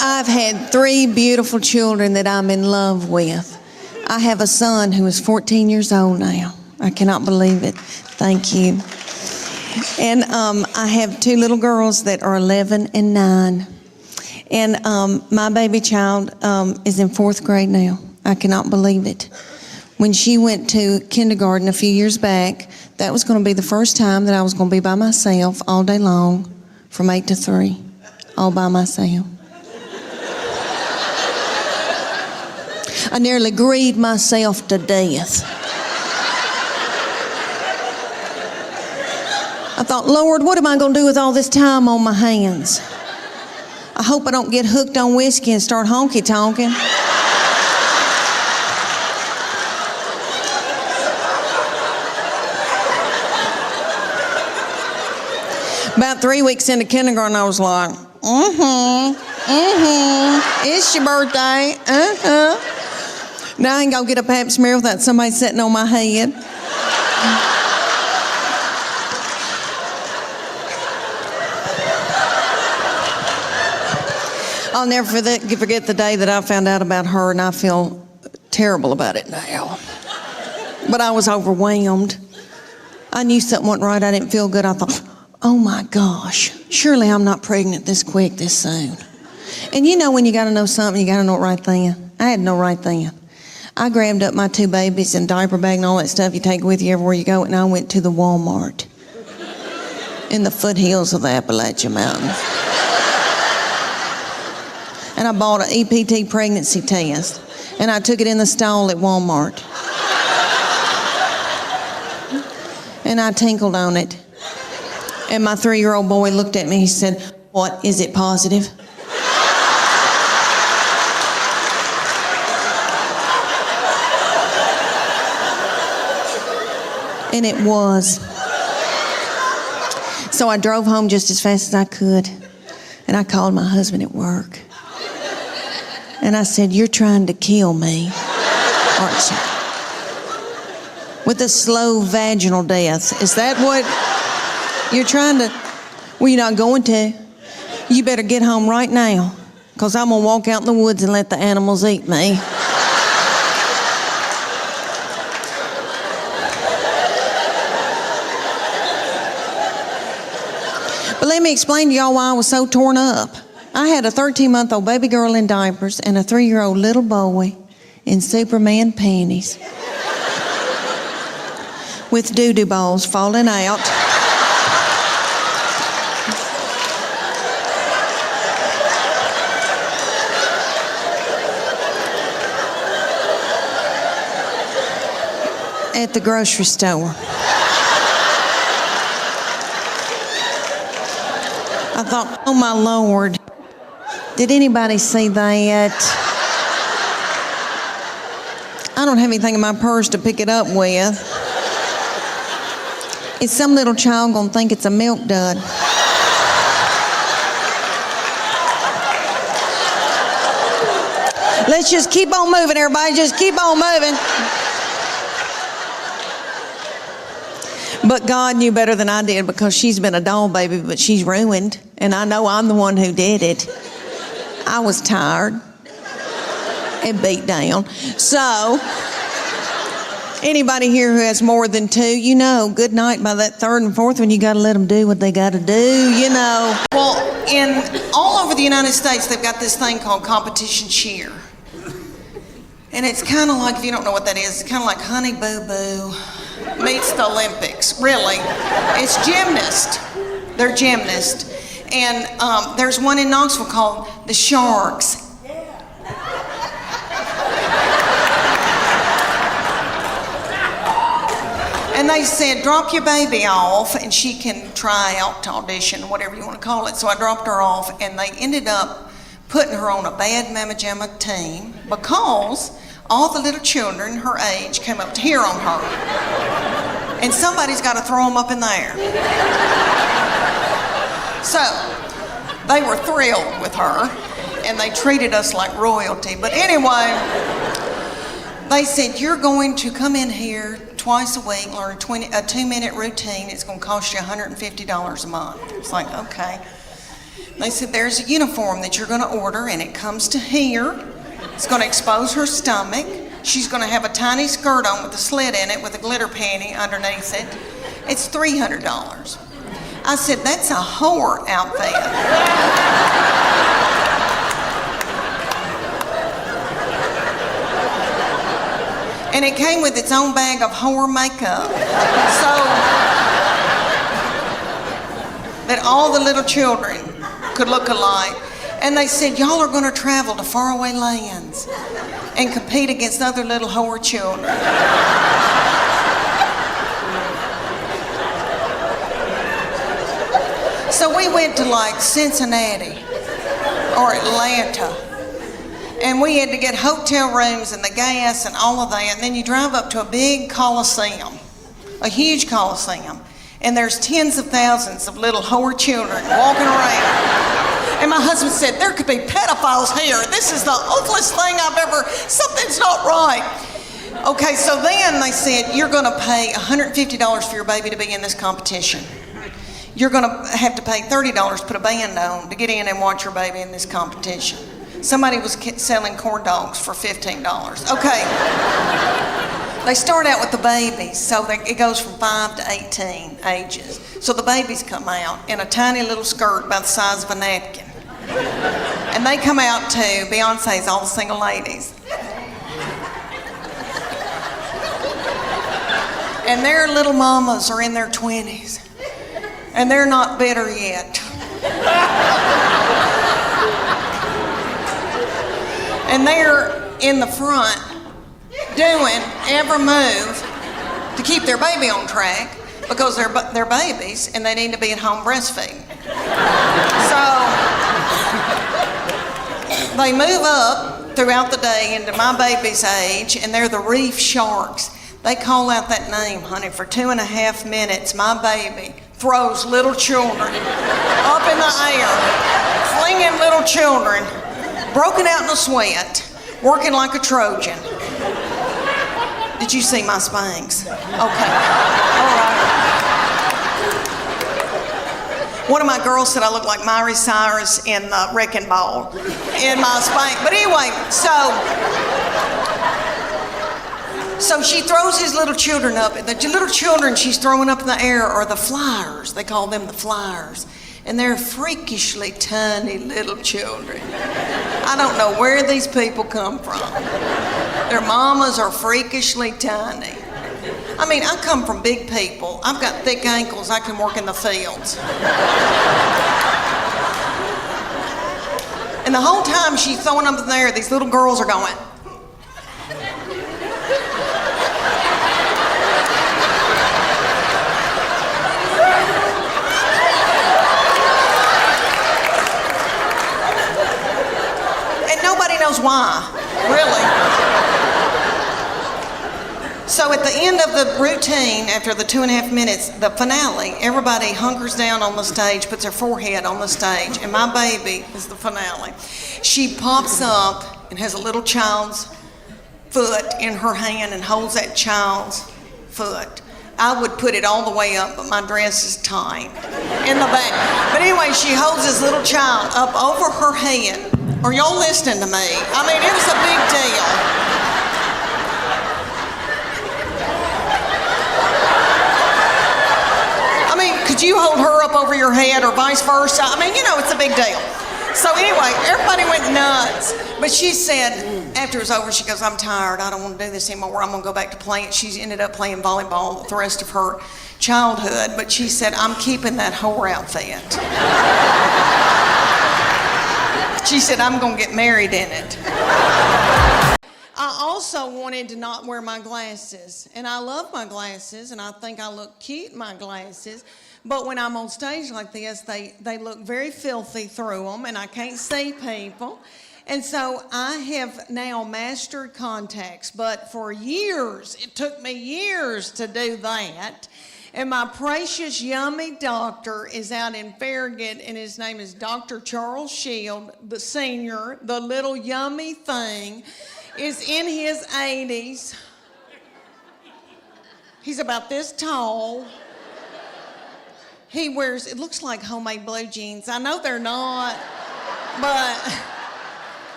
I've had 3 beautiful children that I'm in love with. I have a son who is 14 years old now. I cannot believe it. Thank you. And I have 2 little girls that are 11 and 9. And my baby child is in 4th grade now. I cannot believe it. When she went to kindergarten a few years back, that was going to be the first time that I was going to be by myself all day long from 8 to 3, all by myself. I nearly grieved myself to death. I thought, Lord, what am I going to do with all this time on my hands? I hope I don't get hooked on whiskey and start honky-tonking. About 3 weeks into kindergarten, I was like, it's your birthday, Now I ain't gonna get a pap smear without somebody sitting on my head. I'll never forget the day that I found out about her, and I feel terrible about it now. But I was overwhelmed. I knew something wasn't right. I didn't feel good. I thought, oh my gosh, surely I'm not pregnant this quick, this soon. And you know when you gotta know something, you gotta know it right then. I had no right then. I grabbed up my 2 babies and diaper bag and all that stuff you take with you everywhere you go, and I went to the Walmart in the foothills of the Appalachian Mountains. And I bought an EPT pregnancy test, and I took it in the stall at Walmart. And I tinkled on it. And my 3-year-old boy looked at me, he said, "What, is it positive?" And it was. So I drove home just as fast as I could, and I called my husband at work. And I said, "You're trying to kill me, aren't you? With a slow vaginal death. Is that what you're trying to?" "Well, you're not going to. You better get home right now, because I'm going to walk out in the woods and let the animals eat me." But let me explain to y'all why I was so torn up. I had a 13-month-old baby girl in diapers and a 3-year-old little boy in Superman panties with doo-doo balls falling out. At the grocery store. I thought, oh my Lord, did anybody see that? I don't have anything in my purse to pick it up with. Is some little child gonna think it's a milk dud? Let's just keep on moving, everybody. Just keep on moving. But God knew better than I did, because she's been a doll baby, but she's ruined. And I know I'm the one who did it. I was tired and beat down. So, anybody here who has more than 2, you know, good night by that 3rd and 4th one, you gotta let them do what they gotta do, you know. Well, all over the United States, they've got this thing called competition cheer. And it's kind of like, if you don't know what that is, it's kind of like Honey Boo Boo meets the Olympics, really. It's gymnast. They're gymnasts. And there's one in Knoxville called the Sharks. And they said, drop your baby off and she can try out to audition, whatever you want to call it. So I dropped her off, and they ended up putting her on a bad Mama Jamma team because all the little children her age came up to hear on her. And somebody's got to throw them up in the air. So they were thrilled with her, and they treated us like royalty. But anyway, they said, you're going to come in here twice a week, learn a 2-minute routine. It's going to cost you $150 a month. It's like, okay. They said, there's a uniform that you're going to order, and it comes to here. It's going to expose her stomach. She's going to have a tiny skirt on with a slit in it with a glitter panty underneath it. It's $300. I said, that's a whore outfit. And it came with its own bag of whore makeup. So that all the little children could look alike. And they said, y'all are going to travel to faraway lands and compete against other little whore children. So we went to like Cincinnati or Atlanta, and we had to get hotel rooms and the gas and all of that. And then you drive up to a big coliseum, a huge coliseum, and there's tens of thousands of little whore children walking around. And my husband said, there could be pedophiles here. This is the ugliest thing I've ever, something's not right. Okay, so then they said, you're gonna pay $150 for your baby to be in this competition. You're gonna have to pay $30 to put a band on to get in and watch your baby in this competition. Somebody was selling corn dogs for $15. Okay. They start out with the babies, so it goes from 5 to 18 ages. So the babies come out in a tiny little skirt about the size of a napkin. And they come out to Beyonce's All the Single Ladies. And their little mamas are in their 20s. And they're not bitter yet. And they're in the front doing every move to keep their baby on track because they're babies and they need to be at home breastfeeding. So they move up throughout the day into my baby's age, and they're the reef sharks. They call out that name, honey, for 2.5 minutes. My baby throws little children up in the air, flinging little children, broken out in a sweat, working like a Trojan. Did you see my Spanx? Okay, all right. One of my girls said I look like Miley Cyrus in the Wrecking Ball in my Spanx. But anyway, so she throws these little children up. The little children she's throwing up in the air are the flyers. They call them the flyers. And they're freakishly tiny little children. I don't know where these people come from. Their mamas are freakishly tiny. I mean, I come from big people. I've got thick ankles. I can work in the fields. And the whole time she's throwing them in there, these little girls are going. Nobody knows why, really. So at the end of the routine, after the 2.5 minutes, the finale, everybody hunkers down on the stage, puts their forehead on the stage, and my baby is the finale. She pops up and has a little child's foot in her hand and holds that child's foot. I would put it all the way up, but my dress is tight in the back. But anyway, she holds this little child up over her head. Are y'all listening to me? I mean, it was a big deal. I mean, could you hold her up over your head or vice versa? I mean, you know, it's a big deal. So anyway, everybody went nuts. But she said, after it was over, she goes, I'm tired. I don't want to do this anymore. I'm going to go back to playing. She ended up playing volleyball the rest of her childhood. But she said, I'm keeping that whore outfit. She said, I'm going to get married in it. I also wanted to not wear my glasses. And I love my glasses, and I think I look cute in my glasses. But when I'm on stage like this, they look very filthy through them, and I can't see people. And so I have now mastered contacts. But for years, it took me years to do that. And my precious, yummy doctor is out in Farragut, and his name is Dr. Charles Shield, the senior. The little yummy thing is in his 80s. He's about this tall. He wears, it looks like homemade blue jeans. I know they're not, but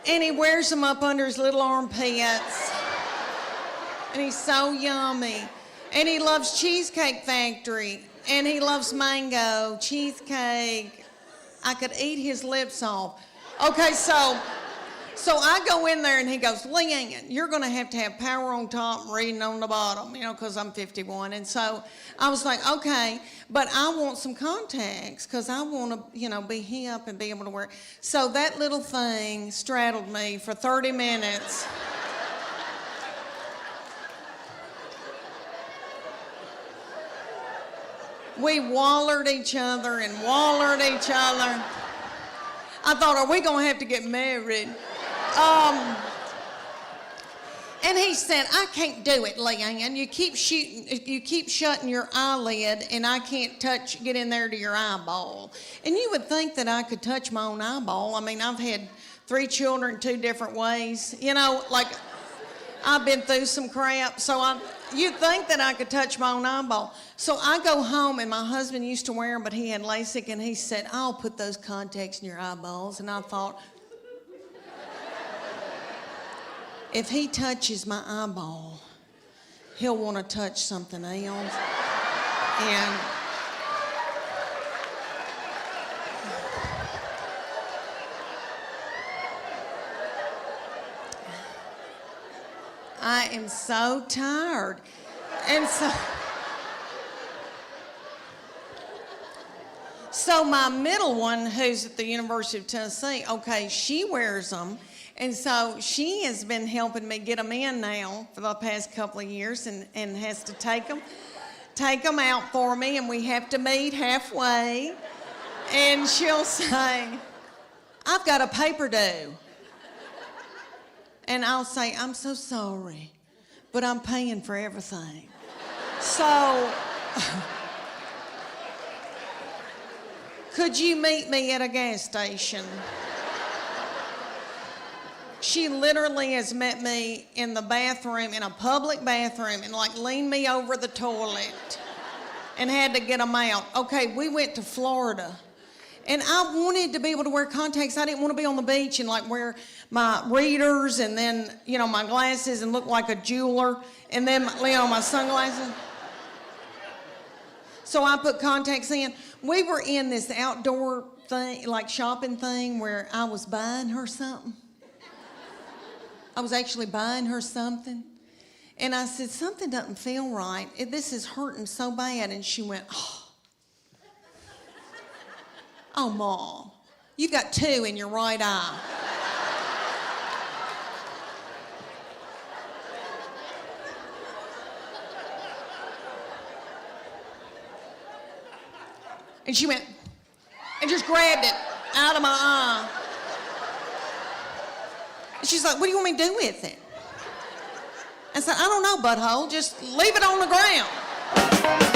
and he wears them up under his little armpits. And he's so yummy. And he loves Cheesecake Factory. And he loves mango, cheesecake. I could eat his lips off. Okay, so I go in there and he goes, Leanne, you're going to have power on top and reading on the bottom, because I'm 51. And so I was like, okay, but I want some contacts because I want to, be hip and be able to wear. So that little thing straddled me for 30 minutes. We wallered each other and wallered each other. I thought, are we going to have to get married? And he said, I can't do it, Leanne. You keep shutting your eyelid, and I can't get in there to your eyeball. And you would think that I could touch my own eyeball. I mean, I've had 3 children 2 different ways. I've been through some crap, so you'd think that I could touch my own eyeball. So I go home, and my husband used to wear them, but he had LASIK, and he said, I'll put those contacts in your eyeballs. And I thought, if he touches my eyeball, he'll want to touch something else. And I am so tired. And so my middle one, who's at the University of Tennessee, okay, she wears them. And so she has been helping me get them in now for the past couple of years and has to take them out for me, and we have to meet halfway. And she'll say, I've got a paper due. And I'll say, I'm so sorry, but I'm paying for everything. So, could you meet me at a gas station? She literally has met me in the bathroom, in a public bathroom, and leaned me over the toilet and had to get them out. Okay, we went to Florida. And I wanted to be able to wear contacts. I didn't want to be on the beach and wear my readers and then, my glasses and look like a jeweler and then, my sunglasses. So I put contacts in. We were in this outdoor thing, shopping thing where I was buying her something. I was actually buying her something. And I said, something doesn't feel right. This is hurting so bad. And she went, oh, Mom, you got 2 in your right eye. And she went and just grabbed it out of my eye. And she's like, what do you want me to do with it? I said, I don't know, butthole. Just leave it on the ground.